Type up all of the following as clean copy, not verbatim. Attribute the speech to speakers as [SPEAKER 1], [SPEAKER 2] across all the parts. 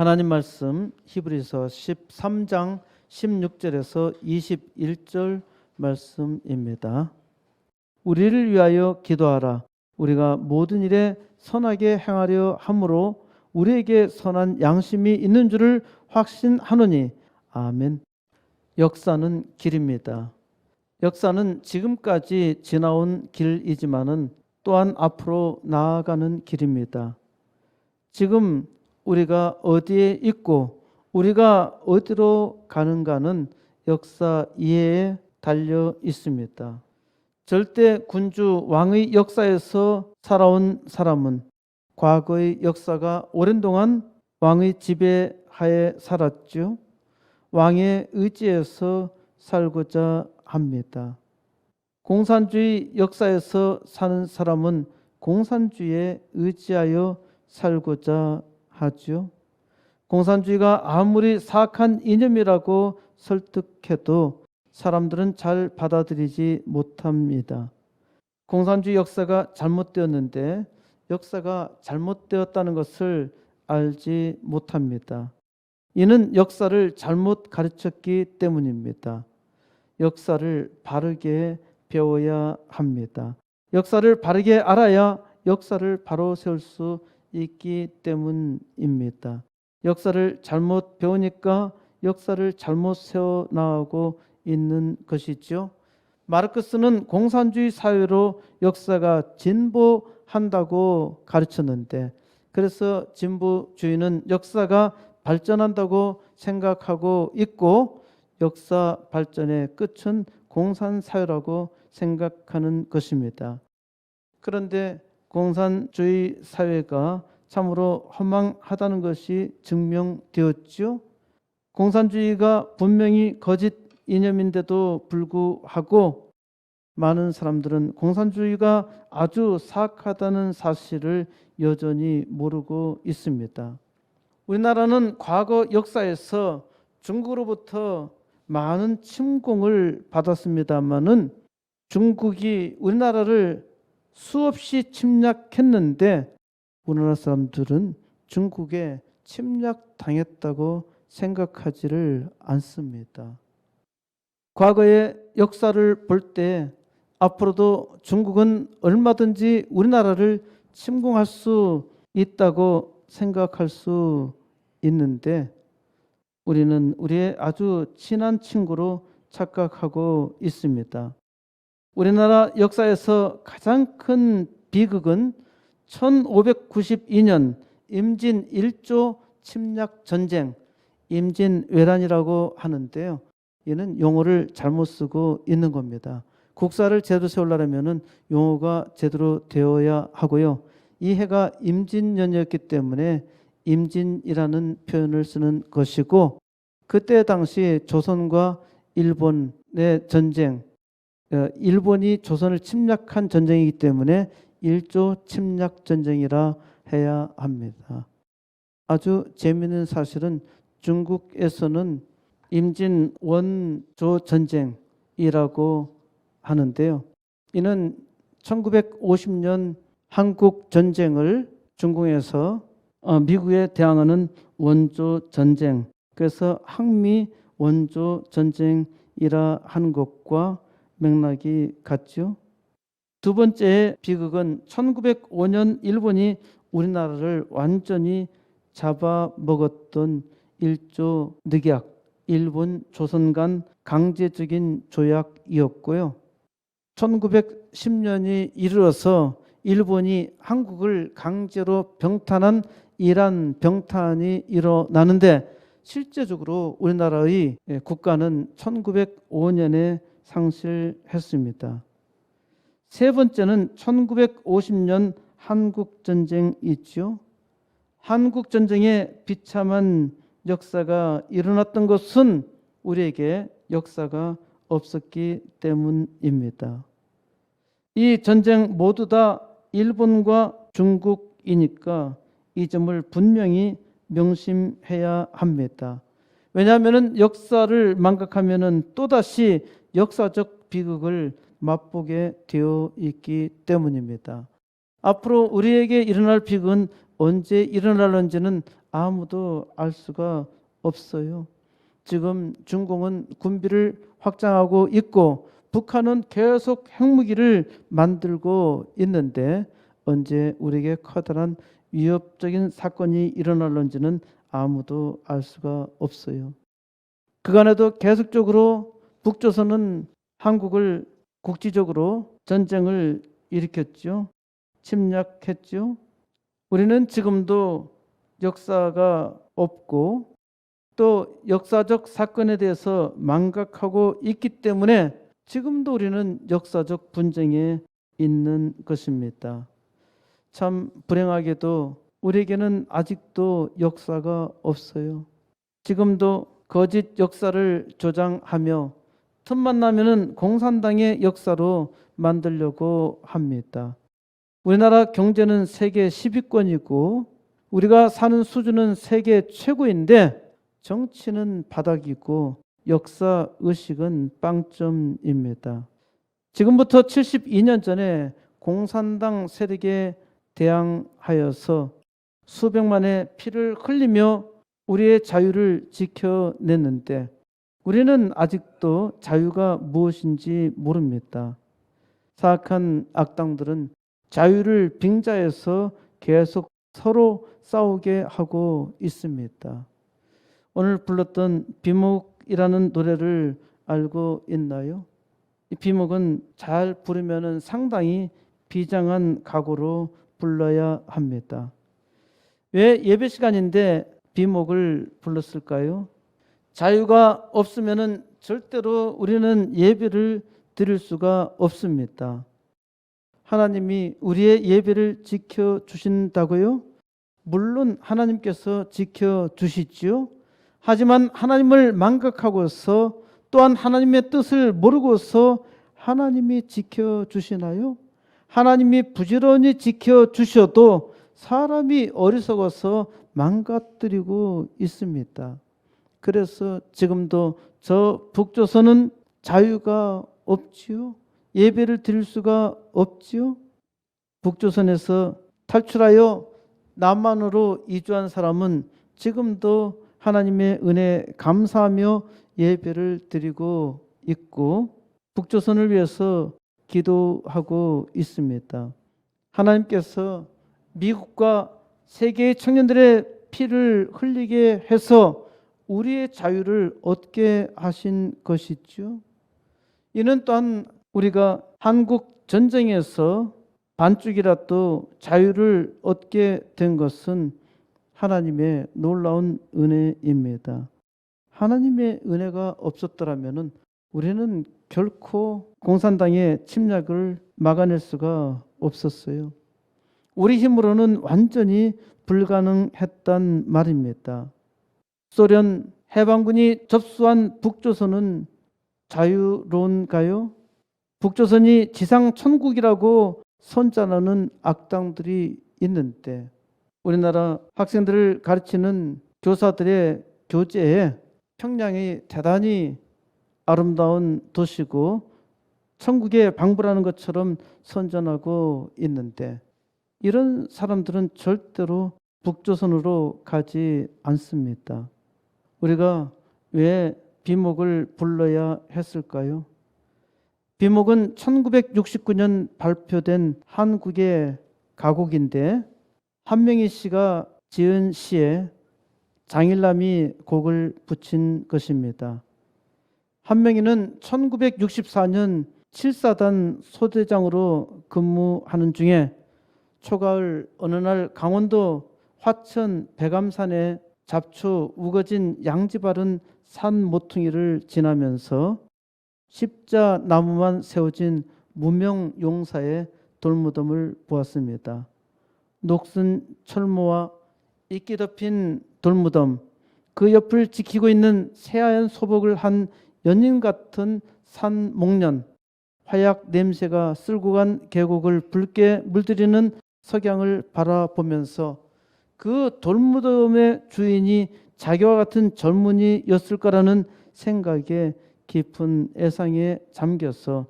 [SPEAKER 1] 하나님 말씀 히브리서 13장 16절에서 21절 말씀입니다. 우리를 위하여 기도하라. 우리가 모든 일에 선하게 행하려 함으로 우리에게 선한 양심이 있는 줄을 확신하노니. 아멘. 역사는 길입니다. 역사는 지금까지 지나온 길이지만은 또한 앞으로 나아가는 길입니다. 지금 우리가 어디에 있고 우리가 어디로 가는가는 역사 이해에 달려 있습니다. 절대 군주 왕의 역사에서 살아온 사람은 과거의 역사가 오랜 동안 왕의 지배하에 살았죠. 왕의 의지에서 살고자 합니다. 공산주의 역사에서 사는 사람은 공산주의에 의지하여 살고자 하죠. 공산주의가 아무리 사악한 이념이라고 설득해도 사람들은 잘 받아들이지 못합니다. 공산주의 역사가 잘못되었는데 역사가 잘못되었다는 것을 알지 못합니다. 이는 역사를 잘못 가르쳤기 때문입니다. 역사를 바르게 배워야 합니다. 역사를 바르게 알아야 역사를 바로 세울 수 있기 때문입니다. 역사를 잘못 배우니까 역사를 잘못 세워나가고 있는 것이죠. 마르크스는 공산주의 사회로 역사가 진보한다고 가르쳤는데, 그래서 진보주의는 역사가 발전한다고 생각하고 있고 역사 발전의 끝은 공산사회라고 생각하는 것입니다. 그런데 공산주의 사회가 참으로 허망하다는 것이 증명되었죠. 공산주의가 분명히 거짓 이념인데도 불구하고 많은 사람들은 공산주의가 아주 사악하다는 사실을 여전히 모르고 있습니다. 우리나라는 과거 역사에서 중국으로부터 많은 침공을 받았습니다마는 중국이 우리나라를 수없이 침략했는데 우리나라 사람들은 중국에 침략당했다고 생각하지를 않습니다. 과거의 역사를 볼 때 앞으로도 중국은 얼마든지 우리나라를 침공할 수 있다고 생각할 수 있는데 우리는 우리의 아주 친한 친구로 착각하고 있습니다. 우리나라 역사에서 가장 큰 비극은 1592년 임진 1조 침략 전쟁, 임진왜란이라고 하는데요. 이는 용어를 잘못 쓰고 있는 겁니다. 국사를 제대로 세우려면 용어가 제대로 되어야 하고요. 이 해가 임진년이었기 때문에 임진이라는 표현을 쓰는 것이고, 그때 당시 조선과 일본의 전쟁, 일본이 조선을 침략한 전쟁이기 때문에 일조 침략 전쟁이라 해야 합니다. 아주 재미있는 사실은 중국에서는 임진 원조 전쟁이라고 하는데요. 이는 1950년 한국 전쟁을 중공에서 미국에 대항하는 원조 전쟁, 그래서 항미 원조 전쟁이라 하는 것과 맥락이 같죠. 두 번째 비극은 1905년 일본이 우리나라를 완전히 잡아먹었던 일조 늑약, 일본 조선 간 강제적인 조약이었고요. 1910년이 이르러서 일본이 한국을 강제로 병탄한 이란 병탄이 일어나는데 실제적으로 우리나라의 국가는 1905년에 상실했습니다. 세 번째는 1950년 한국전쟁이 있죠. 한국전쟁에 비참한 역사가 일어났던 것은 우리에게 역사가 없었기 때문입니다. 이 전쟁 모두 다 일본과 중국이니까 이 점을 분명히 명심해야 합니다. 왜냐하면 역사를 망각하면 또다시 역사적 비극을 맛보게 되어 있기 때문입니다. 앞으로 우리에게 일어날 비극은 언제 일어날는지는 아무도 알 수가 없어요. 지금 중공은 군비를 확장하고 있고 북한은 계속 핵무기를 만들고 있는데 언제 우리에게 커다란 위협적인 사건이 일어날는지는 아무도 알 수가 없어요. 그간에도 계속적으로 북조선은 한국을 국지적으로 전쟁을 일으켰죠. 침략했죠. 우리는 지금도 역사가 없고 또 역사적 사건에 대해서 망각하고 있기 때문에 지금도 우리는 역사적 분쟁에 있는 것입니다. 참 불행하게도 우리에게는 아직도 역사가 없어요. 지금도 거짓 역사를 조장하며 틈만 나면은 공산당의 역사로 만들려고 합니다. 우리나라 경제는 세계 10위권이고 우리가 사는 수준은 세계 최고인데 정치는 바닥이고 역사 의식은 빵점입니다. 지금부터 72년 전에 공산당 세력에 대항하여서 수백만의 피를 흘리며 우리의 자유를 지켜냈는데 우리는 아직도 자유가 무엇인지 모릅니다. 사악한 악당들은 자유를 빙자해서 계속 서로 싸우게 하고 있습니다. 오늘 불렀던 비목이라는 노래를 알고 있나요? 이 비목은 잘 부르면 상당히 비장한 각오로 불러야 합니다. 왜 예배 시간인데 비목을 불렀을까요? 자유가 없으면 절대로 우리는 예배를 드릴 수가 없습니다. 하나님이 우리의 예배를 지켜주신다고요? 물론 하나님께서 지켜주시지요. 하지만 하나님을 망각하고서 또한 하나님의 뜻을 모르고서 하나님이 지켜주시나요? 하나님이 부지런히 지켜주셔도 사람이 어리석어서 망가뜨리고 있습니다. 그래서 지금도 저 북조선은 자유가 없지요. 예배를 드릴 수가 없지요. 북조선에서 탈출하여 남한으로 이주한 사람은 지금도 하나님의 은혜에 감사하며 예배를 드리고 있고 북조선을 위해서 기도하고 있습니다. 하나님께서 미국과 세계의 청년들의 피를 흘리게 해서 우리의 자유를 얻게 하신 것이죠. 이는 또한 우리가 한국 전쟁에서 반쪽이라도 자유를 얻게 된 것은 하나님의 놀라운 은혜입니다. 하나님의 은혜가 없었더라면 우리는 결코 공산당의 침략을 막아낼 수가 없었어요. 우리 힘으로는 완전히 불가능했단 말입니다. 소련 해방군이 접수한 북조선은 자유로운가요? 북조선이 지상 천국이라고 선전하는 악당들이 있는데 우리나라 학생들을 가르치는 교사들의 교재에 평양이 대단히 아름다운 도시고 천국에 방불하는 것처럼 선전하고 있는데 이런 사람들은 절대로 북조선으로 가지 않습니다. 우리가 왜 비목을 불러야 했을까요? 비목은 1969년 발표된 한국의 가곡인데 한명희 씨가 지은 시에 장일남이 곡을 붙인 것입니다. 한명희는 1964년 7사단 소대장으로 근무하는 중에 초가을 어느 날 강원도 화천 백암산에 잡초 우거진 양지 바른 산 모퉁이를 지나면서 십자 나무만 세워진 무명 용사의 돌무덤을 보았습니다. 녹슨 철모와 이끼 덮인 돌무덤, 그 옆을 지키고 있는 새하얀 소복을 한 연인 같은 산 목련, 화약 냄새가 쓸고 간 계곡을 붉게 물들이는 석양을 바라보면서 그 돌무덤의 주인이 자기와 같은 젊은이였을 거라는 생각에 깊은 애상에 잠겨서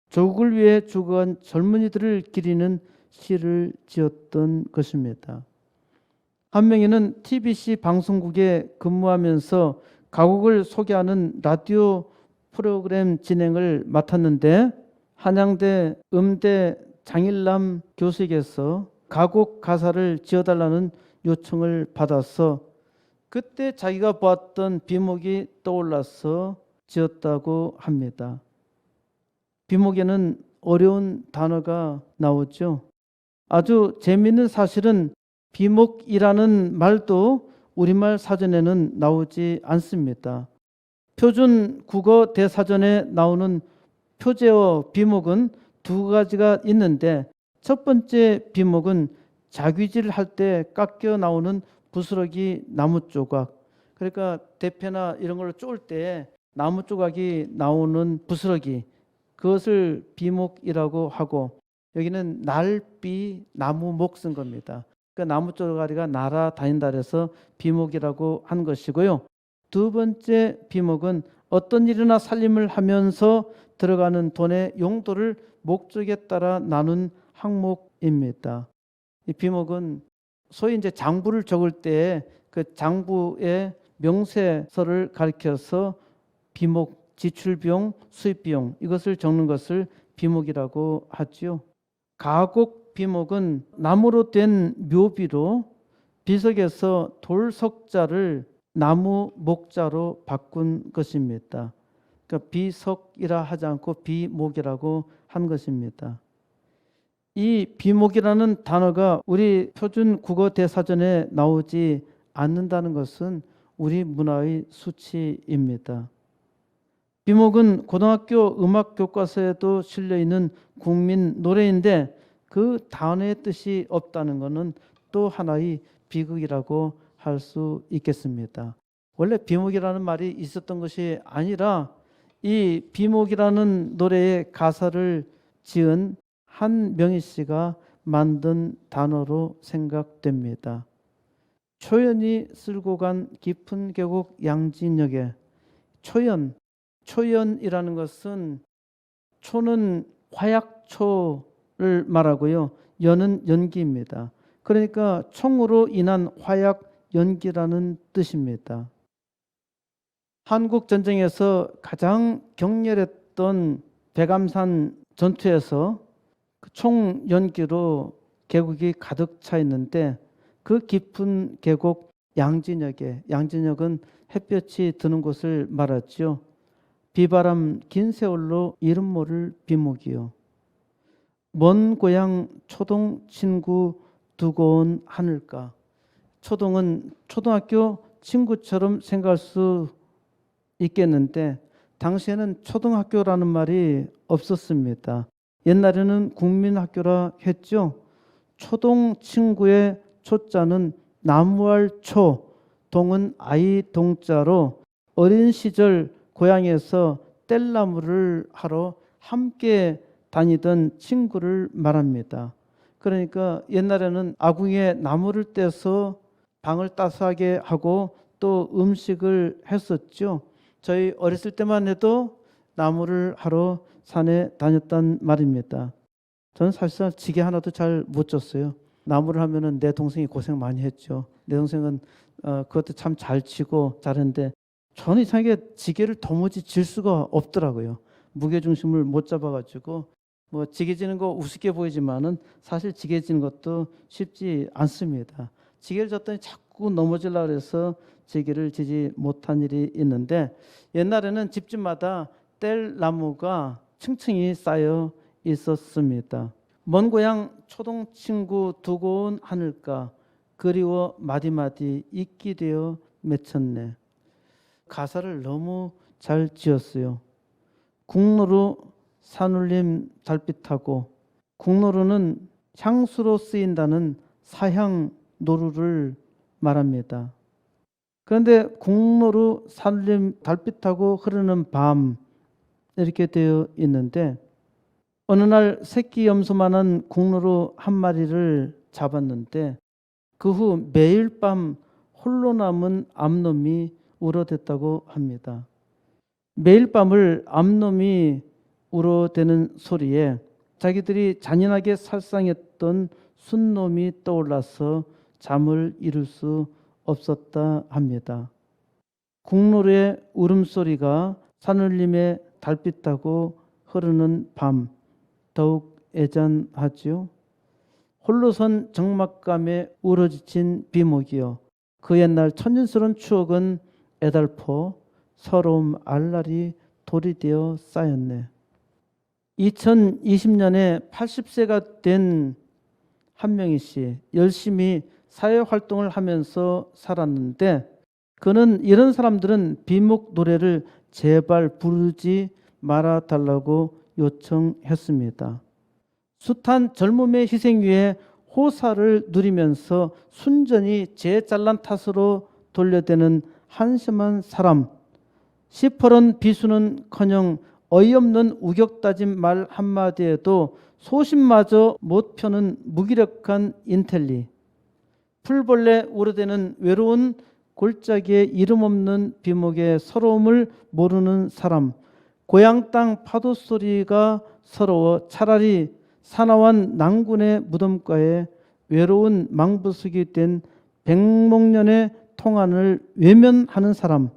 [SPEAKER 1] 조국을 위해 죽어간 젊은이들을 기리는 시를 지었던 것입니다. 한 명이는 TBC 방송국에 근무하면서 가곡을 소개하는 라디오 프로그램 진행을 맡았는데 한양대 음대 장일남 교수에게서 가곡 가사를 지어달라는 요청을 받아서 그때 자기가 보았던 비목이 떠올라서 지었다고 합니다. 비목에는 어려운 단어가 나오죠. 아주 재미있는 사실은 비목이라는 말도 우리말 사전에는 나오지 않습니다. 표준 국어 대사전에 나오는 표제어 비목은 두 가지가 있는데 첫 번째 비목은 자귀질 할 때 깎여 나오는 부스러기 나무 조각, 그러니까 대패나 이런 걸 쪼을 때 나무 조각이 나오는 부스러기, 그것을 비목이라고 하고, 여기는 날비 나무 목 쓴 겁니다. 그 나무 조각이가 날아다닌다 해서 비목이라고 한 것이고요. 두 번째 비목은 어떤 일이나 살림을 하면서 들어가는 돈의 용도를 목적에 따라 나눈 항목입니다. 이 비목은 소위 이제 장부를 적을 때 그 장부의 명세서를 가리켜서 비목, 지출비용, 수입비용 이것을 적는 것을 비목이라고 하지요. 가곡 비목은 나무로 된 묘비로 비석에서 돌석자를 나무 목자로 바꾼 것입니다. 그러니까 비석이라 하지 않고 비목이라고 한 것입니다. 이 비목이라는 단어가 우리 표준 국어 대사전에 나오지 않는다는 것은 우리 문화의 수치입니다. 비목은 고등학교 음악 교과서에도 실려 있는 국민 노래인데 그 단어의 뜻이 없다는 것은 또 하나의 비극이라고 할 수 있겠습니다. 원래 비목이라는 말이 있었던 것이 아니라 이 비목이라는 노래의 가사를 지은 한명희 씨가 만든 단어로 생각됩니다. 초연이 쓸고 간 깊은 계곡 양진역에, 초연이라는 것은 초는 화약초를 말하고요. 연은 연기입니다. 그러니까 총으로 인한 화약 연기라는 뜻입니다. 한국 전쟁에서 가장 격렬했던 백암산 전투에서 그 총 연기로 계곡이 가득 차 있는데 그 깊은 계곡 양진역에, 양진역은 햇볕이 드는 곳을 말하죠. 비바람 긴 세월로 이름 모를 비목이요. 먼 고향 초동 친구 두고 온 하늘가. 초동은 초등학교 친구처럼 생각할 수 있겠는데 당시에는 초등학교라는 말이 없었습니다. 옛날에는 국민학교라 했죠. 초동 친구의 초자는 나무할 초, 동은 아이 동자로 어린 시절 고향에서 뗄나무를 하러 함께 다니던 친구를 말합니다. 그러니까 옛날에는 아궁이에 나무를 떼서 방을 따스하게 하고 또 음식을 했었죠. 저희 어렸을 때만 해도 나무를 하러 산에 다녔단 말입니다. 저는 사실상 지게 하나도 잘 못 졌어요. 나무를 하면은 내 동생이 고생 많이 했죠. 내 동생은 그것도 참 잘 치고 잘했는데 저는 이상하게 지게를 도무지 질 수가 없더라고요. 무게 중심을 못 잡아가지고 뭐 지게 지는 거 우습게 보이지만은 사실 지게 지는 것도 쉽지 않습니다. 지게를 졌더니 자꾸 넘어지려고 그래서 지게를 지지 못한 일이 있는데 옛날에는 집집마다 뗄 나무가 층층이 쌓여 있었습니다. 먼 고향 초동 친구 두고 온 하늘가 그리워 마디마디 잊기 되어 맺혔네. 가사를 너무 잘 지었어요. 국노루 산울림 달빛하고, 국노루는 향수로 쓰인다는 사향 노루를 말합니다. 그런데 국노루 산울림 달빛하고 흐르는 밤 이렇게 되어 있는데 어느 날 새끼 염소만한 국노루 한 마리를 잡았는데 그 후 매일 밤 홀로 남은 암놈이 울어댔다고 합니다. 매일 밤을 암놈이 울어대는 소리에 자기들이 잔인하게 살상했던 순놈이 떠올라서 잠을 이룰 수 없었다 합니다. 국룰의 울음소리가 산울림의 달빛 타고 흐르는 밤 더욱 애잔하지요. 홀로선 적막감에 울어지친 비목이여 그 옛날 천진스러운 추억은 애달퍼 서러움 알날이 돌이 되어 쌓였네. 2020년에 80세가 된 한명희 씨, 열심히 사회활동을 하면서 살았는데 그는 이런 사람들은 비목 노래를 제발 부르지 말아달라고 요청했습니다. 숱한 젊음의 희생 위에 호사를 누리면서 순전히 제 잘난 탓으로 돌려대는 한심한 사람, 시퍼런 비수는커녕 어이없는 우격다짐 말 한마디에도 소신마저 못 펴는 무기력한 인텔리, 풀벌레 우러대는 외로운 골짜기에 이름 없는 비목의 서러움을 모르는 사람, 고향 땅 파도 소리가 서러워 차라리 사나운 낭군의 무덤가에 외로운 망부석이 된 백목년의 통안을 외면하는 사람,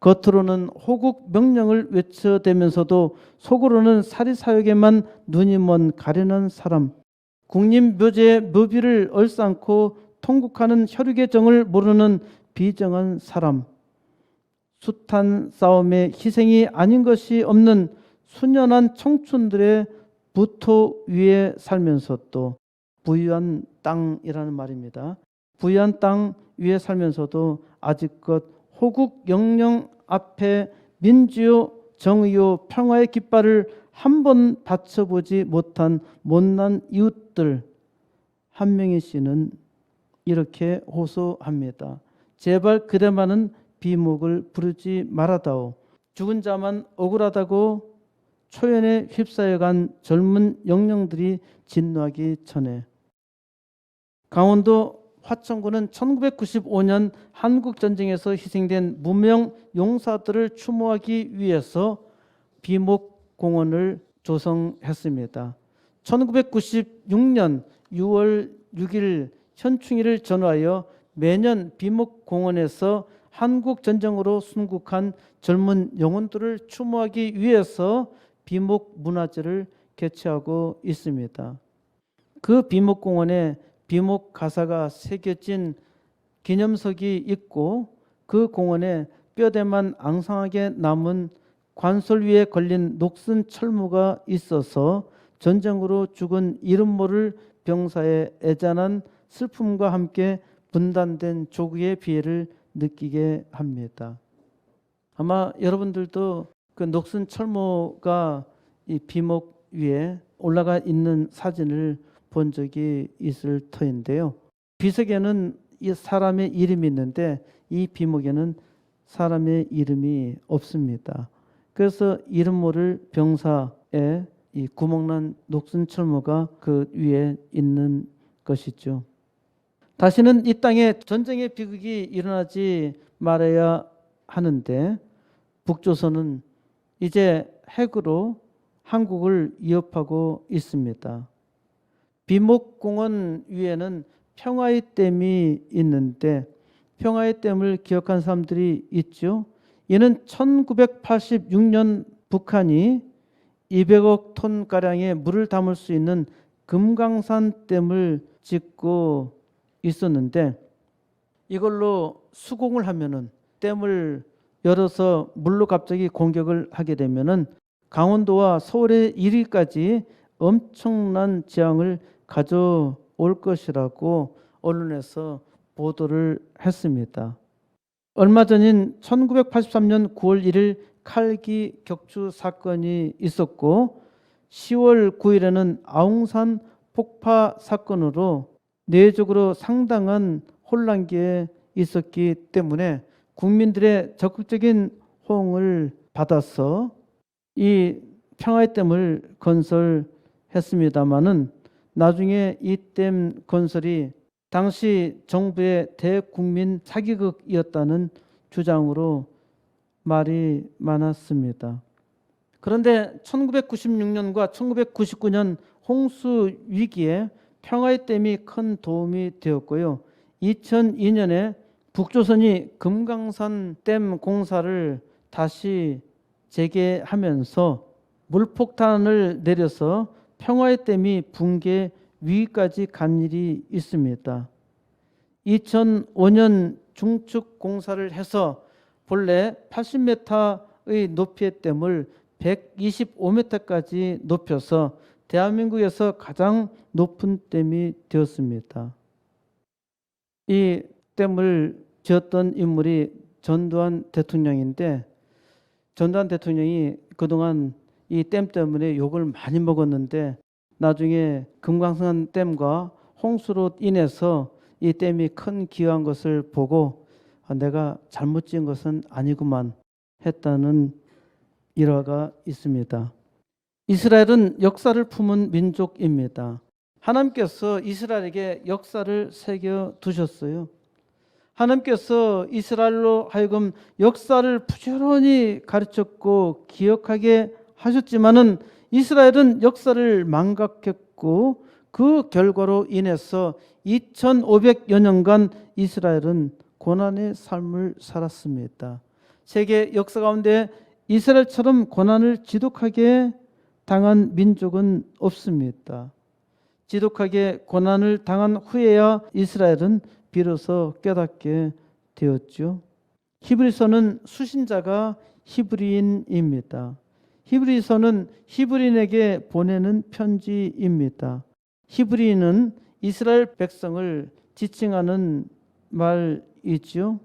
[SPEAKER 1] 겉으로는 호국 명령을 외쳐대면서도 속으로는 사리사욕에만 눈이 먼 가련한 사람, 국립묘지의 묘비를 얼싸안고 통곡하는 혈육의 정을 모르는 비정한 사람, 숱한 싸움에 희생이 아닌 것이 없는 수년한 청춘들의 부토 위에 살면서 또 부유한 땅이라는 말입니다. 부유한 땅 위에 살면서도 아직껏 호국 영령 앞에 민주요 정의요 평화의 깃발을 한 번 받쳐보지 못한 못난 이웃들, 한명희 씨는 이렇게 호소합니다. 제발 그대만은 비목을 부르지 말아다오. 죽은 자만 억울하다고 초연에 휩싸여간 젊은 영령들이 진노하기 전에. 강원도 화천군은 1995년 한국전쟁에서 희생된 무명 용사들을 추모하기 위해서 비목공원을 조성했습니다. 1996년 6월 6일 현충일을 전후하여 매년 비목공원에서 한국전쟁으로 순국한 젊은 영혼들을 추모하기 위해서 비목문화제를 개최하고 있습니다. 그 비목공원에 비목 가사가 새겨진 기념석이 있고 그 공원에 뼈대만 앙상하게 남은 관솔 위에 걸린 녹슨 철무가 있어서 전쟁으로 죽은 이름 모를 병사의 애잔한 슬픔과 함께 분단된 조국의 비애를 느끼게 합니다. 아마 여러분들도 그 녹슨 철모가 이 비목 위에 올라가 있는 사진을 본 적이 있을 터인데요. 비석에는 이 사람의 이름이 있는데 이 비목에는 사람의 이름이 없습니다. 그래서 이름 모를 병사의 이 구멍난 녹슨 철모가 그 위에 있는 것이죠. 다시는 이 땅에 전쟁의 비극이 일어나지 말아야 하는데 북조선은 이제 핵으로 한국을 위협하고 있습니다. 비목공원 위에는 평화의 댐이 있는데 평화의 댐을 기억한 사람들이 있죠. 이는 1986년 북한이 200억 톤가량의 물을 담을 수 있는 금강산 댐을 짓고 있었는데 이걸로 수공을 하면은 댐을 열어서 물로 갑자기 공격을 하게 되면은 강원도와 서울의 1위까지 엄청난 재앙을 가져올 것이라고 언론에서 보도를 했습니다. 얼마 전인 1983년 9월 1일 칼기 격추 사건이 있었고 10월 9일에는 아웅산 폭파 사건으로 내외적으로 상당한 혼란기에 있었기 때문에 국민들의 적극적인 호응을 받아서 이 평화의 댐을 건설했습니다마는 나중에 이 댐 건설이 당시 정부의 대국민 사기극이었다는 주장으로 말이 많았습니다. 그런데 1996년과 1999년 홍수 위기에 평화의 댐이 큰 도움이 되었고요. 2002년에 북조선이 금강산 댐 공사를 다시 재개하면서 물폭탄을 내려서 평화의 댐이 붕괴 위기까지 간 일이 있습니다. 2005년 중축 공사를 해서 본래 80m의 높이의 댐을 125m까지 높여서 대한민국에서 가장 높은 댐이 되었습니다. 이 댐을 지었던 인물이 전두환 대통령인데, 전두환 대통령이 그동안 이 댐 때문에 욕을 많이 먹었는데 나중에 금강산 댐과 홍수로 인해서 이 댐이 큰 기여한 것을 보고 내가 잘못 지은 것은 아니구만 했다는 일화가 있습니다. 이스라엘은 역사를 품은 민족입니다. 하나님께서 이스라엘에게 역사를 새겨 두셨어요. 하나님께서 이스라엘로 하여금 역사를 부지런히 가르쳤고 기억하게 하셨지만은 이스라엘은 역사를 망각했고 그 결과로 인해서 2500여 년간 이스라엘은 고난의 삶을 살았습니다. 세계 역사 가운데 이스라엘처럼 고난을 지독하게 당한 민족은 없습니다. 지독하게 고난을 당한 후에야 이스라엘은 비로소 깨닫게 되었죠. 히브리서는 수신자가 히브리인입니다. 히브리서는 히브리인에게 보내는 편지입니다. 히브리인은 이스라엘 백성을 지칭하는 말이죠.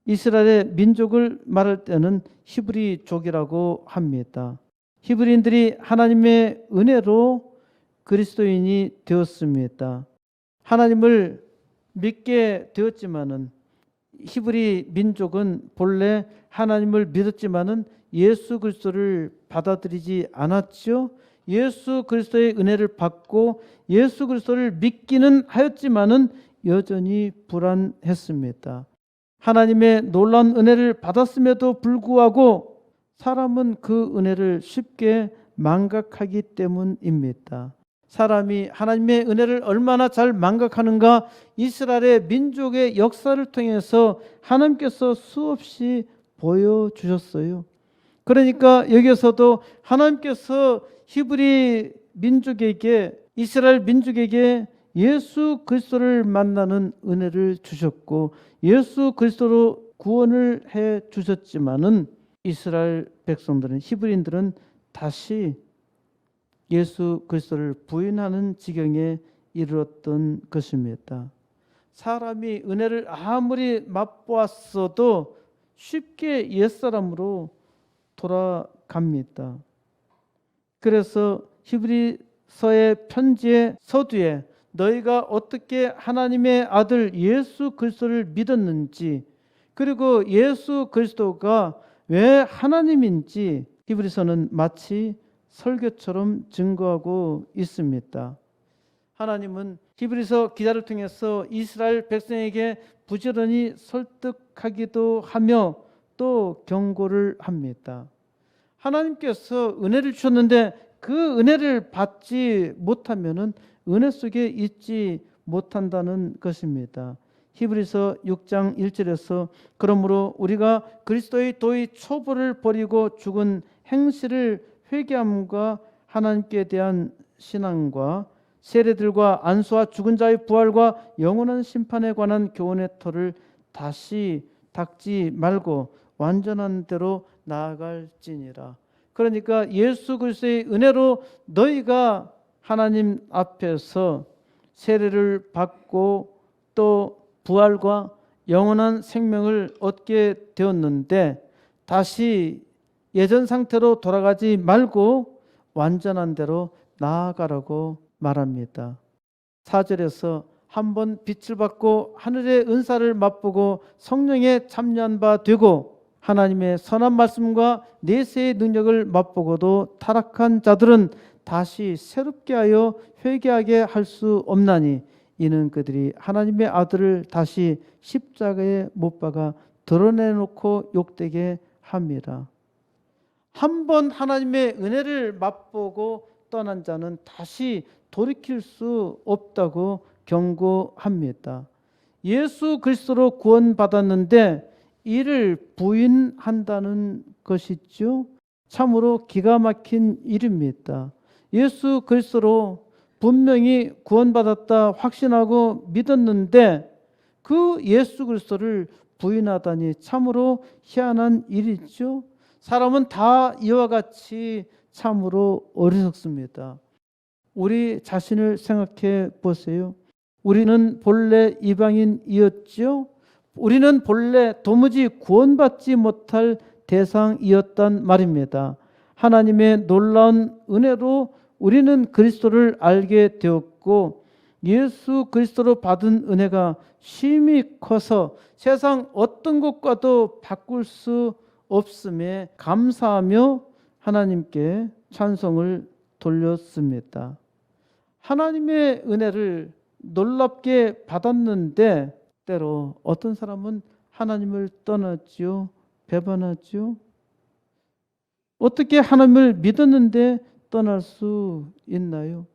[SPEAKER 1] 이스라엘의 민족을 말할 때는 히브리족이라고 합니다. 히브리인들이 하나님의 은혜로 그리스도인이 되었습니다. 하나님을 믿게 되었지만은 히브리 민족은 본래 하나님을 믿었지만은 예수 그리스도를 받아들이지 않았죠. 예수 그리스도의 은혜를 받고 예수 그리스도를 믿기는 하였지만은 여전히 불안했습니다. 하나님의 놀라운 은혜를 받았음에도 불구하고 사람은 그 은혜를 쉽게 망각하기 때문입니다. 사람이 하나님의 은혜를 얼마나 잘 망각하는가, 이스라엘의 민족의 역사를 통해서 하나님께서 수없이 보여주셨어요. 그러니까 여기서도 하나님께서 히브리 민족에게, 이스라엘 민족에게 예수 그리스도를 만나는 은혜를 주셨고 예수 그리스도로 구원을 해 주셨지만은 이스라엘 백성들은, 히브리인들은 다시 예수 그리스도를 부인하는 지경에 이르렀던 것입니다. 사람이 은혜를 아무리 맛보았어도 쉽게 옛사람으로 돌아갑니다. 그래서 히브리서의 편지의 서두에 너희가 어떻게 하나님의 아들 예수 그리스도를 믿었는지, 그리고 예수 그리스도가 왜 하나님인지 히브리서는 마치 설교처럼 증거하고 있습니다. 하나님은 히브리서 기자를 통해서 이스라엘 백성에게 부지런히 설득하기도 하며 또 경고를 합니다. 하나님께서 은혜를 주셨는데 그 은혜를 받지 못하면은 은혜 속에 있지 못한다는 것입니다. 히브리서 6장 1절에서 그러므로 우리가 그리스도의 도의 초보를 버리고 죽은 행실을 회개함과 하나님께 대한 신앙과 세례들과 안수와 죽은 자의 부활과 영원한 심판에 관한 교훈의 터를 다시 닦지 말고 완전한 대로 나아갈지니라. 그러니까 예수 그리스도의 은혜로 너희가 하나님 앞에서 세례를 받고 또 부활과 영원한 생명을 얻게 되었는데 다시 예전 상태로 돌아가지 말고 완전한 대로 나아가라고 말합니다. 4절에서 한번 빛을 받고 하늘의 은사를 맛보고 성령에 참여한 바 되고 하나님의 선한 말씀과 내세의 능력을 맛보고도 타락한 자들은 다시 새롭게 하여 회개하게 할 수 없나니 이는 그들이 하나님의 아들을 다시 십자가에 못 박아 드러내놓고 욕되게 함이라. 한 번 하나님의 은혜를 맛보고 떠난 자는 다시 돌이킬 수 없다고 경고합니다. 예수 그리스도로 구원받았는데 이를 부인한다는 것이죠. 참으로 기가 막힌 일입니다. 예수 그리스도로 분명히 구원받았다 확신하고 믿었는데 그 예수 그리스도를 부인하다니 참으로 희한한 일이죠. 사람은 다 이와 같이 참으로 어리석습니다. 우리 자신을 생각해 보세요. 우리는 본래 이방인이었죠. 우리는 본래 도무지 구원받지 못할 대상이었단 말입니다. 하나님의 놀라운 은혜로 우리는 그리스도를 알게 되었고 예수 그리스도로 받은 은혜가 심히 커서 세상 어떤 것과도 바꿀 수 없음에 감사하며 하나님께 찬송을 돌렸습니다. 하나님의 은혜를 놀랍게 받았는데 때로 어떤 사람은 하나님을 떠났지요. 배반하지요. 어떻게 하나님을 믿었는데 떠날 수 있나요?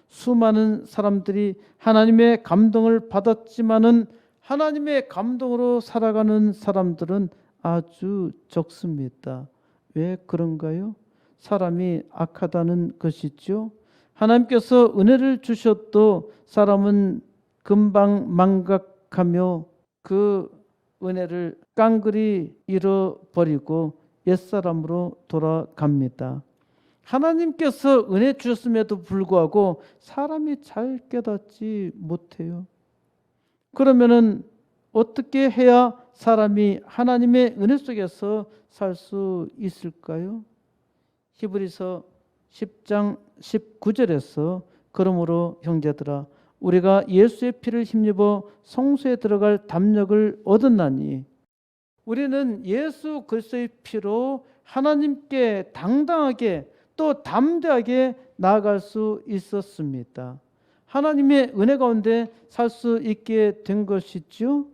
[SPEAKER 1] 수많은 사람들이 하나님의 감동을 받았지만은 하나님의 감동으로 살아가는 사람들은 아주 적습니다. 왜 그런가요? 사람이 악하다는 것이죠. 하나님께서 은혜를 주셔도 사람은 금방 망각하며 그 은혜를 깡그리 잃어버리고 옛사람으로 돌아갑니다. 하나님께서 은혜 주셨음에도 불구하고 사람이 잘 깨닫지 못해요. 그러면은 어떻게 해야 사람이 하나님의 은혜 속에서 살 수 있을까요? 히브리서 10장 19절에서 그러므로 형제들아 우리가 예수의 피를 힘입어 성소에 들어갈 담력을 얻었나니 우리는 예수 그리스도의 피로 하나님께 당당하게 또 담대하게 나아갈 수 있었습니다. 하나님의 은혜 가운데 살 수 있게 된 것이죠.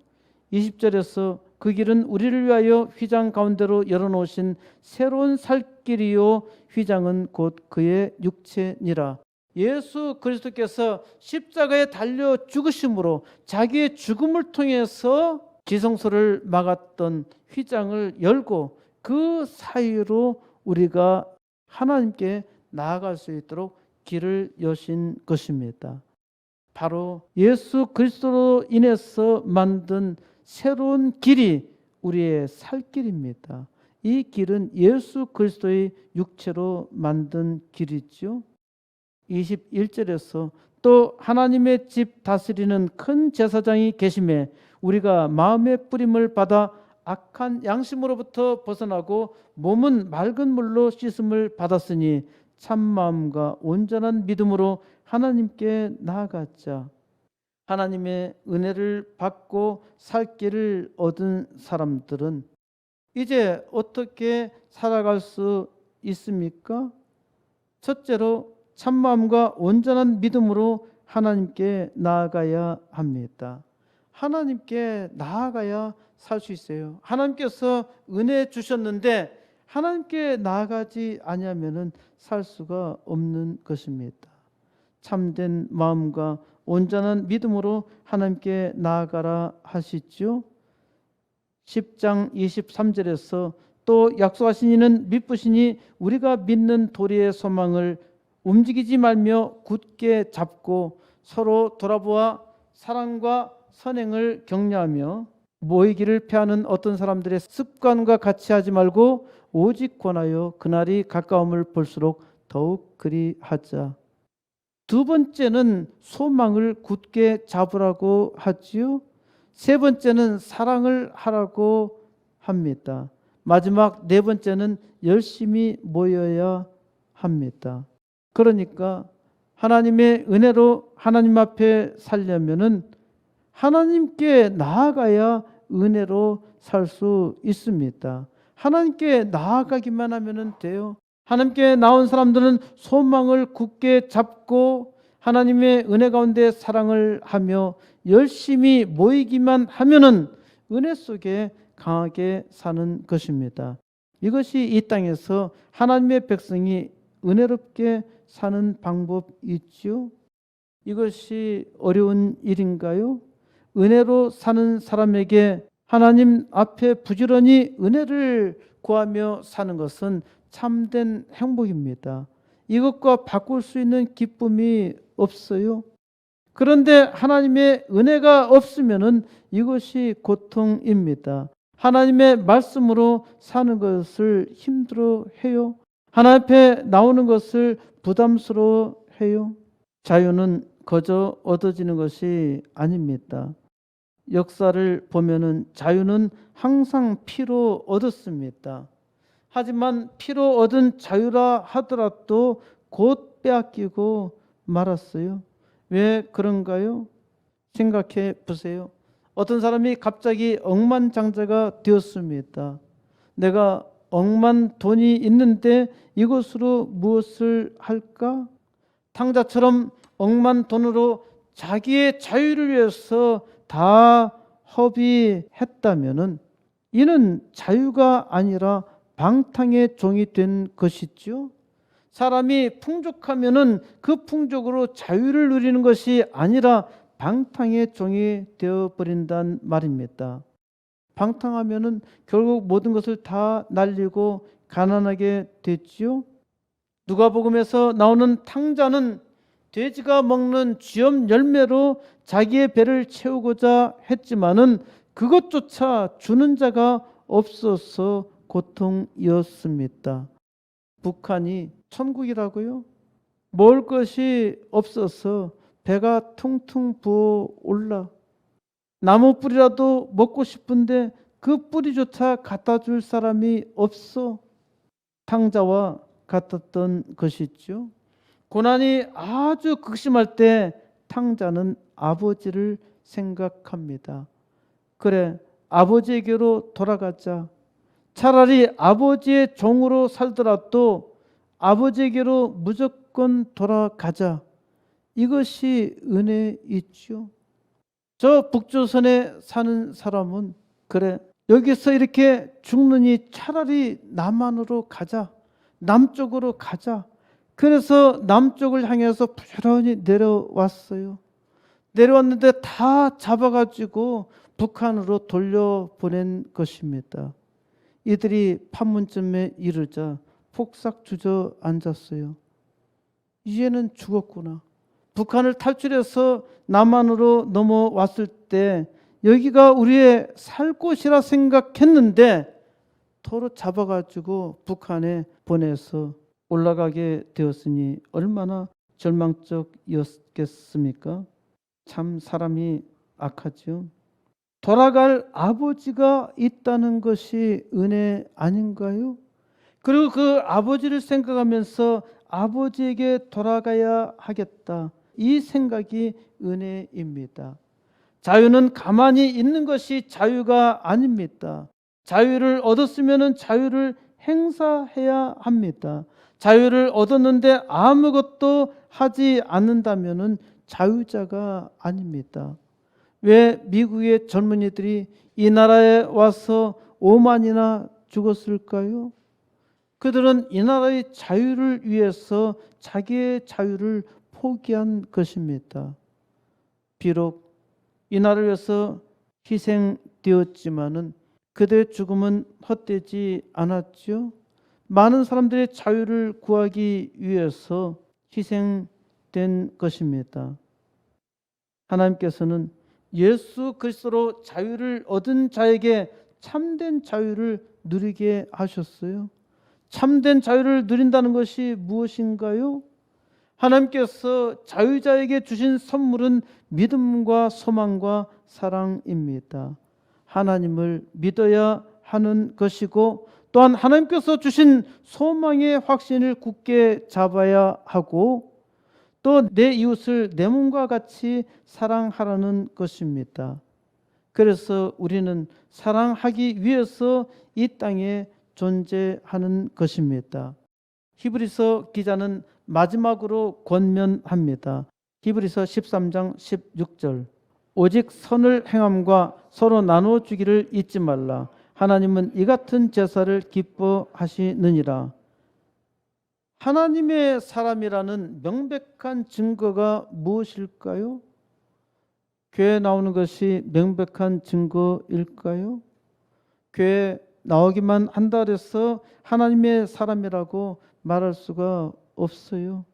[SPEAKER 1] 20절에서 그 길은 우리를 위하여 휘장 가운데로 열어놓으신 새로운 살 길이요 휘장은 곧 그의 육체니라. 예수 그리스도께서 십자가에 달려 죽으심으로 자기의 죽음을 통해서 지성소를 막았던 휘장을 열고 그 사이로 우리가 하나님께 나아갈 수 있도록 길을 여신 것입니다. 바로 예수 그리스도로 인해서 만든 새로운 길이 우리의 살 길입니다. 이 길은 예수 그리스도의 육체로 만든 길이죠. 21절에서 또 하나님의 집 다스리는 큰 제사장이 계심에 우리가 마음의 뿌림을 받아 악한 양심으로부터 벗어나고 몸은 맑은 물로 씻음을 받았으니 참마음과 온전한 믿음으로 하나님께 나아가자. 하나님의 은혜를 받고 살 길을 얻은 사람들은 이제 어떻게 살아갈 수 있습니까? 첫째로 참마음과 온전한 믿음으로 하나님께 나아가야 합니다. 하나님께 나아가야 살 수 있어요. 하나님께서 은혜 주셨는데 하나님께 나아가지 아니하면은 살 수가 없는 것입니다. 참된 마음과 온전한 믿음으로 하나님께 나아가라 하시죠. 10장 23절에서 또 약속하신 이는 믿으시니 우리가 믿는 도리의 소망을 움직이지 말며 굳게 잡고 서로 돌아보아 사랑과 선행을 격려하며 모이기를 패하는 어떤 사람들의 습관과 같이 하지 말고 오직 권하여 그날이 가까움을 볼수록 더욱 그리하자. 두 번째는 소망을 굳게 잡으라고 하지요. 세 번째는 사랑을 하라고 합니다. 마지막 네 번째는 열심히 모여야 합니다. 그러니까 하나님의 은혜로 하나님 앞에 살려면은 하나님께 나아가야 은혜로 살 수 있습니다. 하나님께 나아가기만 하면 돼요. 하나님께 나온 사람들은 소망을 굳게 잡고 하나님의 은혜 가운데 사랑을 하며 열심히 모이기만 하면은 은혜 속에 강하게 사는 것입니다. 이것이 이 땅에서 하나님의 백성이 은혜롭게 사는 방법이지요. 이것이 어려운 일인가요? 은혜로 사는 사람에게 하나님 앞에 부지런히 은혜를 구하며 사는 것은 참된 행복입니다. 이것과 바꿀 수 있는 기쁨이 없어요. 그런데 하나님의 은혜가 없으면은 이것이 고통입니다. 하나님의 말씀으로 사는 것을 힘들어해요. 하나님 앞에 나오는 것을 부담스러워해요. 자유는 거저 얻어지는 것이 아닙니다. 역사를 보면은 자유는 항상 피로 얻었습니다. 하지만 피로 얻은 자유라 하더라도 곧 빼앗기고 말았어요. 왜 그런가요? 생각해 보세요. 어떤 사람이 갑자기 억만장자가 되었습니다. 내가 억만 돈이 있는데 이것으로 무엇을 할까? 탕자처럼 억만 돈으로 자기의 자유를 위해서 다 허비했다면은 이는 자유가 아니라 방탕의 종이 된 것이죠. 사람이 풍족하면은 그 풍족으로 자유를 누리는 것이 아니라 방탕의 종이 되어 버린단 말입니다. 방탕하면은 결국 모든 것을 다 날리고 가난하게 됐지요. 누가복음에서 나오는 탕자는 돼지가 먹는 쥐염 열매로 자기의 배를 채우고자 했지만은 그것조차 주는 자가 없어서 고통이었습니다. 북한이 천국이라고요? 먹을 것이 없어서 배가 퉁퉁 부어 올라 나무 뿌리라도 먹고 싶은데 그 뿌리조차 갖다 줄 사람이 없어. 탕자와 같았던 것이죠. 고난이 아주 극심할 때 탕자는 아버지를 생각합니다. 그래, 아버지에게로 돌아가자. 차라리 아버지의 종으로 살더라도 아버지에게로 무조건 돌아가자. 이것이 은혜이죠. 저 북조선에 사는 사람은 그래, 여기서 이렇게 죽느니 차라리 남한으로 가자. 남쪽으로 가자. 그래서 남쪽을 향해서 부지런히 내려왔어요. 내려왔는데 다 잡아가지고 북한으로 돌려보낸 것입니다. 이들이 판문점에 이르자 폭삭 주저앉았어요. 이제는 죽었구나. 북한을 탈출해서 남한으로 넘어왔을 때 여기가 우리의 살 곳이라 생각했는데 도로 잡아가지고 북한에 보내서 올라가게 되었으니 얼마나 절망적이었겠습니까? 참 사람이 악하죠. 돌아갈 아버지가 있다는 것이 은혜 아닌가요? 그리고 그 아버지를 생각하면서 아버지에게 돌아가야 하겠다. 이 생각이 은혜입니다. 자유는 가만히 있는 것이 자유가 아닙니다. 자유를 얻었으면 자유를 행사해야 합니다. 자유를 얻었는데 아무것도 하지 않는다면 자유자가 아닙니다. 왜 미국의 젊은이들이 이 나라에 와서 5만이나 죽었을까요? 그들은 이 나라의 자유를 위해서 자기의 자유를 포기한 것입니다. 비록 이 나라를 위해서 희생되었지만은 그들의 죽음은 헛되지 않았죠. 많은 사람들의 자유를 구하기 위해서 희생된 것입니다. 하나님께서는 예수 그리스도로 자유를 얻은 자에게 참된 자유를 누리게 하셨어요. 참된 자유를 누린다는 것이 무엇인가요? 하나님께서 자유자에게 주신 선물은 믿음과 소망과 사랑입니다. 하나님을 믿어야 하는 것이고 또한 하나님께서 주신 소망의 확신을 굳게 잡아야 하고 또 내 이웃을 내 몸과 같이 사랑하라는 것입니다. 그래서 우리는 사랑하기 위해서 이 땅에 존재하는 것입니다. 히브리서 기자는 마지막으로 권면합니다. 히브리서 13장 16절 오직 선을 행함과 서로 나누어 주기를 잊지 말라. 하나님은 이 같은 제사를 기뻐하시느니라. 하나님의 사람이라는 명백한 증거가 무엇일까요? 교회에 나오는 것이 명백한 증거일까요? 교회에 나오기만 한다 해서 하나님의 사람이라고 말할 수가 없어요.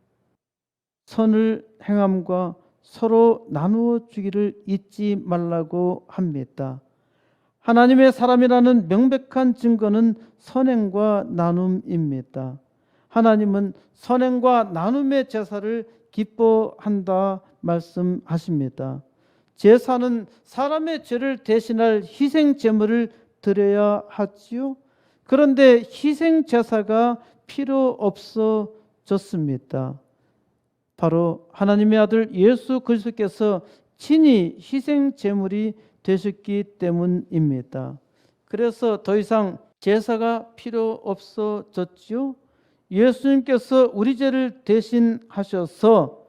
[SPEAKER 1] 선을 행함과 서로 나누어 주기를 잊지 말라고 합니다. 하나님의 사람이라는 명백한 증거는 선행과 나눔입니다. 하나님은 선행과 나눔의 제사를 기뻐한다 말씀하십니다. 제사는 사람의 죄를 대신할 희생 제물을 드려야 하지요. 그런데 희생 제사가 필요 없어졌습니다. 바로 하나님의 아들 예수 그리스도께서 친히 희생 제물이 되셨기 때문입니다. 그래서 더 이상 제사가 필요 없어졌지요. 예수님께서 우리 죄를 대신하셔서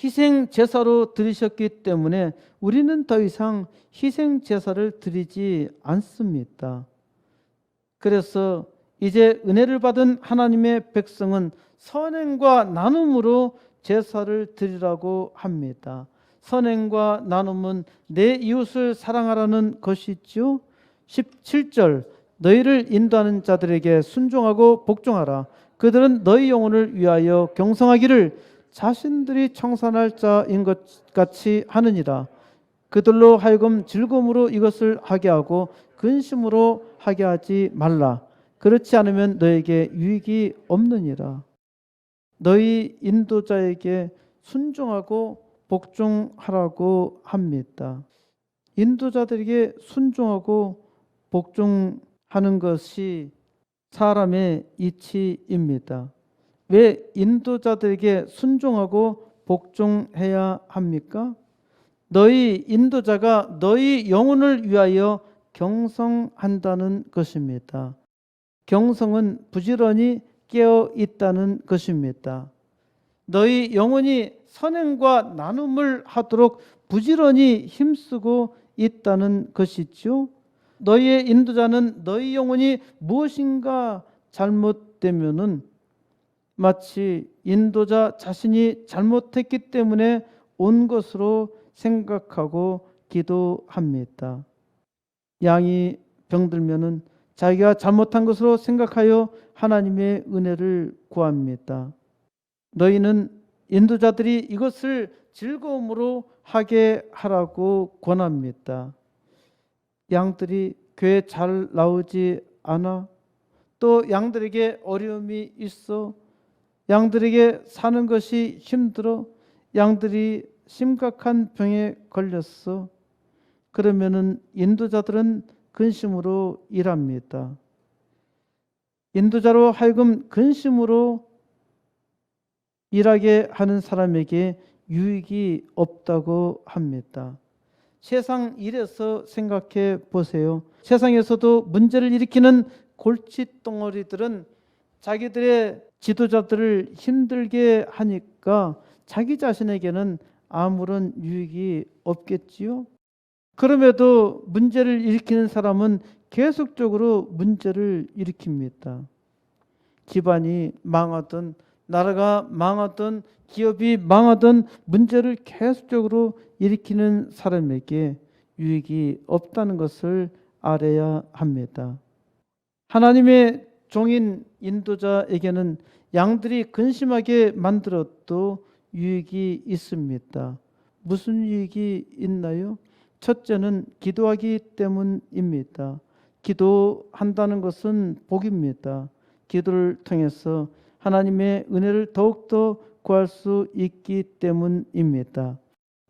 [SPEAKER 1] 희생 제사로 드리셨기 때문에 우리는 더 이상 희생 제사를 드리지 않습니다. 그래서 이제 은혜를 받은 하나님의 백성은 선행과 나눔으로 제사를 드리라고 합니다. 선행과 나눔은 내 이웃을 사랑하라는 것이죠. 17절 너희를 인도하는 자들에게 순종하고 복종하라. 그들은 너희 영혼을 위하여 경성하기를 자신들이 청산할 자인 것 같이 하느니라. 그들로 하여금 즐거움으로 이것을 하게 하고 근심으로 하게 하지 말라. 그렇지 않으면 너에게 유익이 없느니라. 너희 인도자에게 순종하고 복종하라고 합니다. 인도자들에게 순종하고 복종하는 것이 사람의 이치입니다. 왜 인도자들에게 순종하고 복종해야 합니까? 너희 인도자가 너희 영혼을 위하여 경성한다는 것입니다. 경성은 부지런히 깨어 있다는 것입니다. 너희 영혼이 선행과 나눔을 하도록 부지런히 힘쓰고 있다는 것이죠. 너희의 인도자는 너희 영혼이 무엇인가 잘못되면은 마치 인도자 자신이 잘못했기 때문에 온 것으로 생각하고 기도합니다. 양이 병들면은 자기가 잘못한 것으로 생각하여 하나님의 은혜를 구합니다. 너희는 인도자들이 이것을 즐거움으로 하게 하라고 권합니다. 양들이 교회 잘 나오지 않아? 또 양들에게 어려움이 있어? 양들에게 사는 것이 힘들어? 양들이 심각한 병에 걸렸어? 그러면은 인도자들은 근심으로 일합니다. 인도자로 하여금 근심으로 일하게 하는 사람에게 유익이 없다고 합니다. 세상 일에서 생각해 보세요. 세상에서도 문제를 일으키는 골칫덩어리들은 자기들의 지도자들을 힘들게 하니까 자기 자신에게는 아무런 유익이 없겠지요. 그럼에도 문제를 일으키는 사람은 계속적으로 문제를 일으킵니다. 집안이 망하든 나라가 망하든 기업이 망하든 문제를 계속적으로 일으키는 사람에게 유익이 없다는 것을 알아야 합니다. 하나님의 종인 인도자에게는 양들이 근심하게 만들어도 유익이 있습니다. 무슨 유익이 있나요? 첫째는 기도하기 때문입니다. 기도한다는 것은 복입니다. 기도를 통해서 하나님의 은혜를 더욱더 구할 수 있기 때문입니다.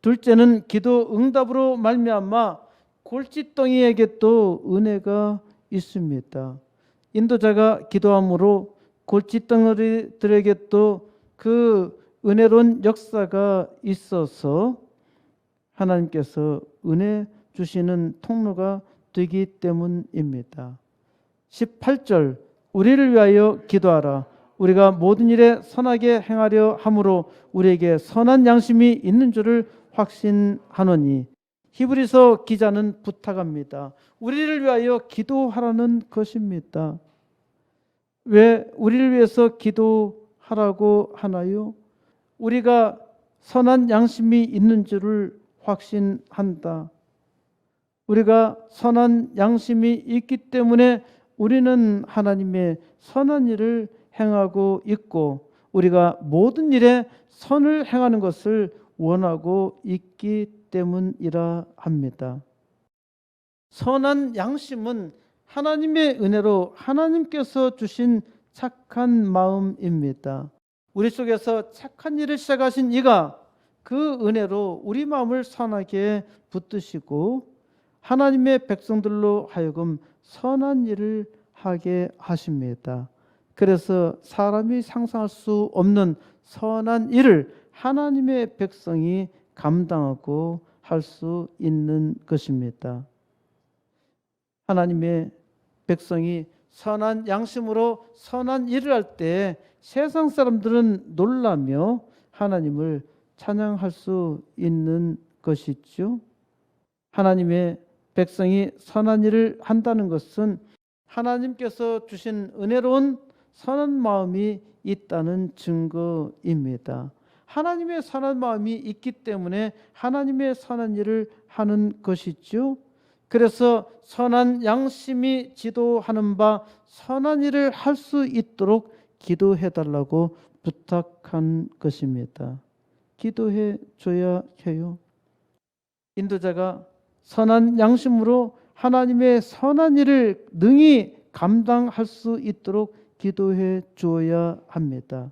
[SPEAKER 1] 둘째는 기도 응답으로 말미암아 골칫덩이에게 또 은혜가 있습니다. 인도자가 기도함으로 골칫덩이들에게 또 그 은혜로운 역사가 있어서 하나님께서 은혜 주시는 통로가 되기 때문입니다. 18절 우리를 위하여 기도하라. 우리가 모든 일에 선하게 행하려 함으로 우리에게 선한 양심이 있는 줄을 확신하노니. 히브리서 기자는 부탁합니다. 우리를 위하여 기도하라는 것입니다. 왜 우리를 위해서 기도하라는 하라고 하나요? 우리가 선한 양심이 있는 줄을 확신한다. 우리가 선한 양심이 있기 때문에 우리는 하나님의 선한 일을 행하고 있고 우리가 모든 일에 선을 행하는 것을 원하고 있기 때문이라 합니다. 선한 양심은 하나님의 은혜로 하나님께서 주신 착한 마음입니다. 우리 속에서 착한 일을 시작하신 이가 그 은혜로 우리 마음을 선하게 붙드시고 하나님의 백성들로 하여금 선한 일을 하게 하십니다. 그래서 사람이 상상할 수 없는 선한 일을 하나님의 백성이 감당하고 할 수 있는 것입니다. 하나님의 백성이 선한 양심으로 선한 일을 할 때 세상 사람들은 놀라며 하나님을 찬양할 수 있는 것이죠. 하나님의 백성이 선한 일을 한다는 것은 하나님께서 주신 은혜로운 선한 마음이 있다는 증거입니다. 하나님의 선한 마음이 있기 때문에 하나님의 선한 일을 하는 것이죠. 그래서 선한 양심이 지도하는 바 선한 일을 할 수 있도록 기도해 달라고 부탁한 것입니다. 기도해 줘야 해요. 인도자가 선한 양심으로 하나님의 선한 일을 능히 감당할 수 있도록 기도해 주어야 합니다.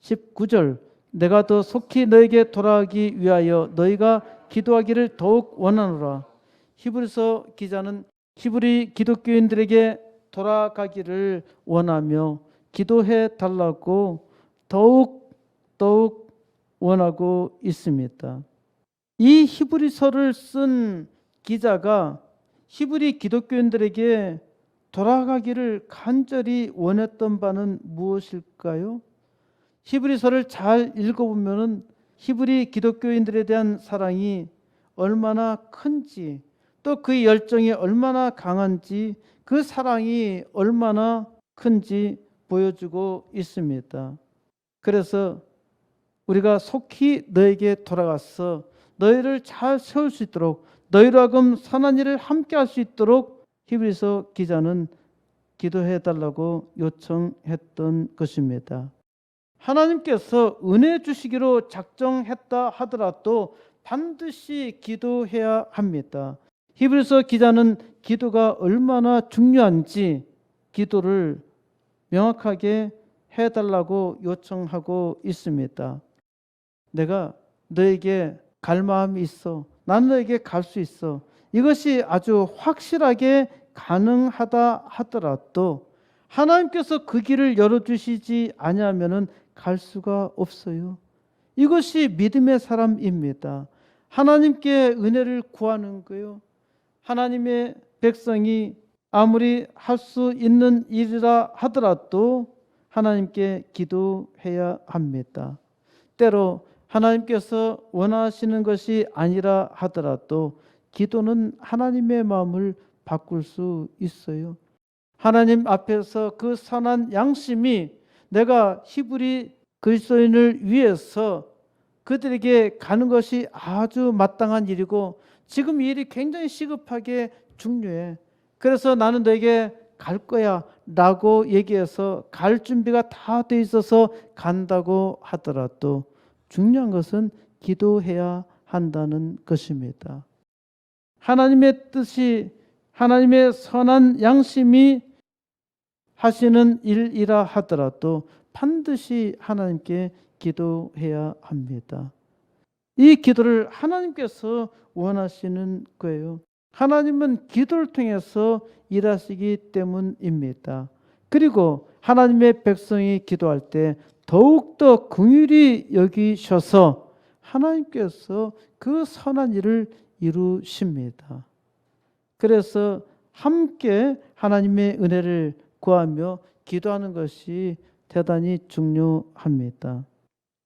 [SPEAKER 1] 19절 내가 더 속히 너에게 돌아가기 위하여 너희가 기도하기를 더욱 원하노라. 히브리서 기자는 히브리 기독교인들에게 돌아가기를 원하며 기도해 달라고 더욱 원하고 있습니다. 이 히브리서를 쓴 기자가 히브리 기독교인들에게 돌아가기를 간절히 원했던 바는 무엇일까요? 히브리서를 잘 읽어보면 히브리 기독교인들에 대한 사랑이 얼마나 큰지 또 그 열정이 얼마나 강한지 그 사랑이 얼마나 큰지 보여주고 있습니다. 그래서 우리가 속히 너에게 돌아가서 너희를 잘 세울 수 있도록 너희로 하여금 선한 일을 함께 할 수 있도록 히브리서 기자는 기도해 달라고 요청했던 것입니다. 하나님께서 은혜 주시기로 작정했다 하더라도 반드시 기도해야 합니다. 히브리서 기자는 기도가 얼마나 중요한지 기도를 명확하게 해달라고 요청하고 있습니다. 내가 너에게 갈 마음이 있어. 나는 너에게 갈 수 있어. 이것이 아주 확실하게 가능하다 하더라도 하나님께서 그 길을 열어주시지 아니하면은 갈 수가 없어요. 이것이 믿음의 사람입니다. 하나님께 은혜를 구하는 거요. 하나님의 백성이 아무리 할 수 있는 일이라 하더라도 하나님께 기도해야 합니다. 때로 하나님께서 원하시는 것이 아니라 하더라도 기도는 하나님의 마음을 바꿀 수 있어요. 하나님 앞에서 그 선한 양심이 내가 히브리 그리스도인을 위해서 그들에게 가는 것이 아주 마땅한 일이고 지금 이 일이 굉장히 시급하게 중요해. 그래서 나는 너에게 갈 거야 라고 얘기해서 갈 준비가 다 돼 있어서 간다고 하더라도 중요한 것은 기도해야 한다는 것입니다. 하나님의 뜻이 하나님의 선한 양심이 하시는 일이라 하더라도 반드시 하나님께 기도해야 합니다. 이 기도를 하나님께서 원하시는 거예요. 하나님은 기도를 통해서 일하시기 때문입니다. 그리고 하나님의 백성이 기도할 때 더욱더 긍휼히 여기셔서 하나님께서 그 선한 일을 이루십니다. 그래서 함께 하나님의 은혜를 구하며 기도하는 것이 대단히 중요합니다.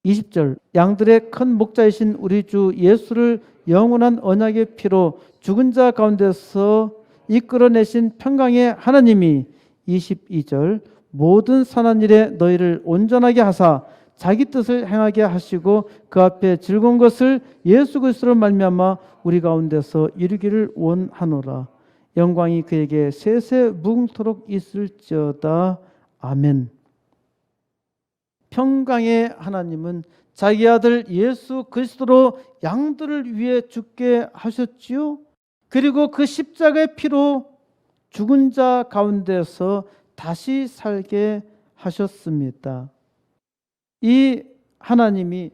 [SPEAKER 1] 20절 양들의 큰 목자이신 우리 주 예수를 영원한 언약의 피로 죽은 자 가운데서 이끌어내신 평강의 하나님이 22절 모든 선한 일에 너희를 온전하게 하사 자기 뜻을 행하게 하시고 그 앞에 즐거운 것을 예수 그리스도로 말미암아 우리 가운데서 이루기를 원하노라. 영광이 그에게 세세 무궁토록 있을지어다. 아멘. 평강의 하나님은 자기 아들 예수 그리스도로 양들을 위해 죽게 하셨지요. 그리고 그 십자가의 피로 죽은 자 가운데서 다시 살게 하셨습니다. 이 하나님이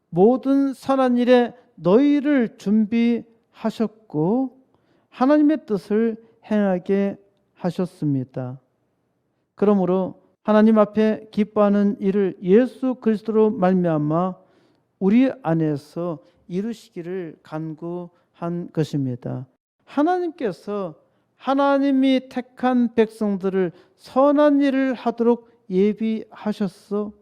[SPEAKER 1] 모든 선한 일에 너희를 준비하셨고 하나님의 뜻을 행하게 하셨습니다. 그러므로 하나님 앞에 기뻐하는 일을 예수 그리스도로 말미암아 우리 안에서 이루시기를 간구한 것입니다. 하나님께서 하나님이 택한 백성들을 선한 일을 하도록 예비하셨어.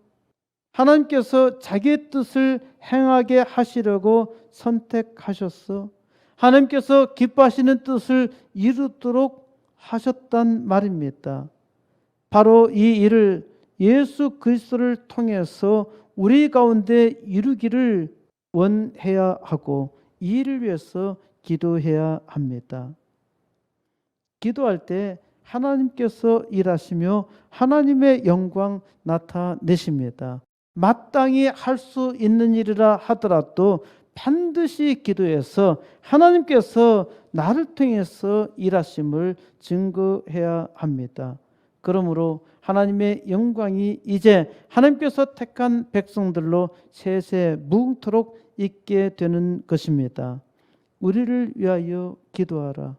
[SPEAKER 1] 하나님께서 자기의 뜻을 행하게 하시려고 선택하셨어. 하나님께서 기뻐하시는 뜻을 이루도록 하셨단 말입니다. 바로 이 일을 예수 그리스도를 통해서 우리 가운데 이루기를 원해야 하고 이 일을 위해서 기도해야 합니다. 기도할 때 하나님께서 일하시며 하나님의 영광 나타내십니다. 마땅히 할 수 있는 일이라 하더라도 반드시 기도해서 하나님께서 나를 통해서 일하심을 증거해야 합니다. 그러므로 하나님의 영광이 이제 하나님께서 택한 백성들로 세세 무궁토록 있게 되는 것입니다. 우리를 위하여 기도하라.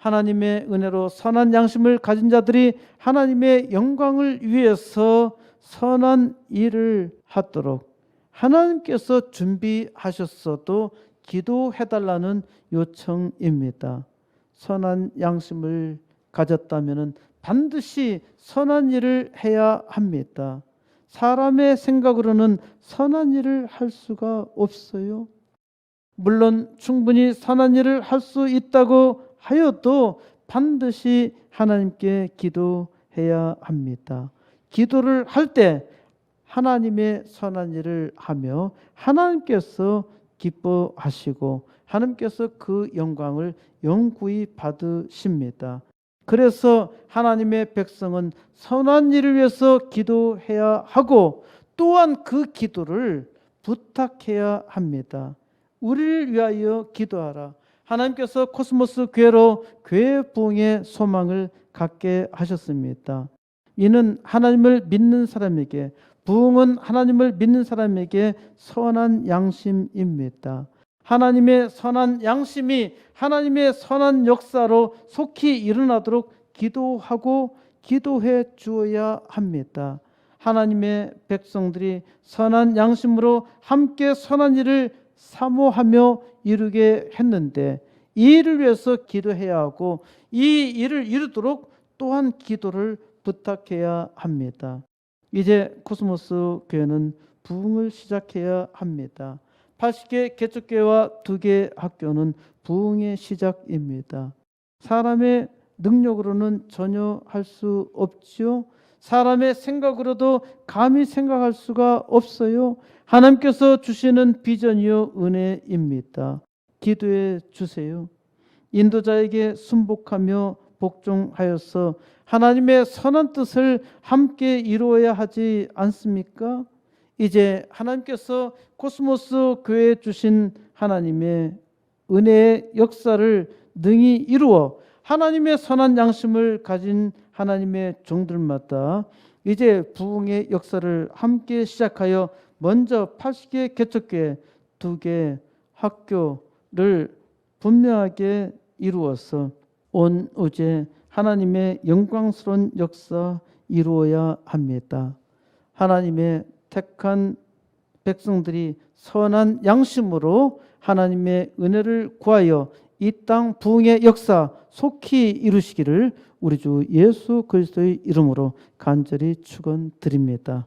[SPEAKER 1] 하나님의 은혜로 선한 양심을 가진 자들이 하나님의 영광을 위해서 선한 일을 하도록 하나님께서 준비하셨어도 기도해달라는 요청입니다. 선한 양심을 가졌다면 반드시 선한 일을 해야 합니다. 사람의 생각으로는 선한 일을 할 수가 없어요. 물론 충분히 선한 일을 할 수 있다고 하여도 반드시 하나님께 기도해야 합니다. 기도를 할 때 하나님의 선한 일을 하며 하나님께서 기뻐하시고 하나님께서 그 영광을 영구히 받으십니다. 그래서 하나님의 백성은 선한 일을 위해서 기도해야 하고 또한 그 기도를 부탁해야 합니다. 우리를 위하여 기도하라. 하나님께서 코스모스 교회로 교회 부흥의 소망을 갖게 하셨습니다. 이는 하나님을 믿는 사람에게, 부흥은 하나님을 믿는 사람에게 선한 양심입니다. 하나님의 선한 양심이 하나님의 선한 역사로 속히 일어나도록 기도하고 기도해 주어야 합니다. 하나님의 백성들이 선한 양심으로 함께 선한 일을 사모하며 이루게 했는데 이 일을 위해서 기도해야 하고 이 일을 이루도록 또한 기도를 부탁해야 합니다. 이제 코스모스 교회는 부흥을 시작해야 합니다. 80개 개척교회와 2개 학교는 부흥의 시작입니다. 사람의 능력으로는 전혀 할 수 없지요. 사람의 생각으로도 감히 생각할 수가 없어요. 하나님께서 주시는 비전이요 은혜입니다. 기도해 주세요. 인도자에게 순복하며 복종하여서 하나님의 선한 뜻을 함께 이루어야 하지 않습니까? 이제 하나님께서 코스모스 교회에 주신 하나님의 은혜의 역사를 능히 이루어 하나님의 선한 양심을 가진 하나님의 종들마다 이제 부흥의 역사를 함께 시작하여 먼저 80개 개척교회 2개 학교를 분명하게 이루어서 온 우주에 하나님의 영광스러운 역사 이루어야 합니다. 하나님의 택한 백성들이 선한 양심으로 하나님의 은혜를 구하여 이 땅 부흥의 역사 속히 이루시기를 우리 주 예수 그리스도의 이름으로 간절히 축원드립니다.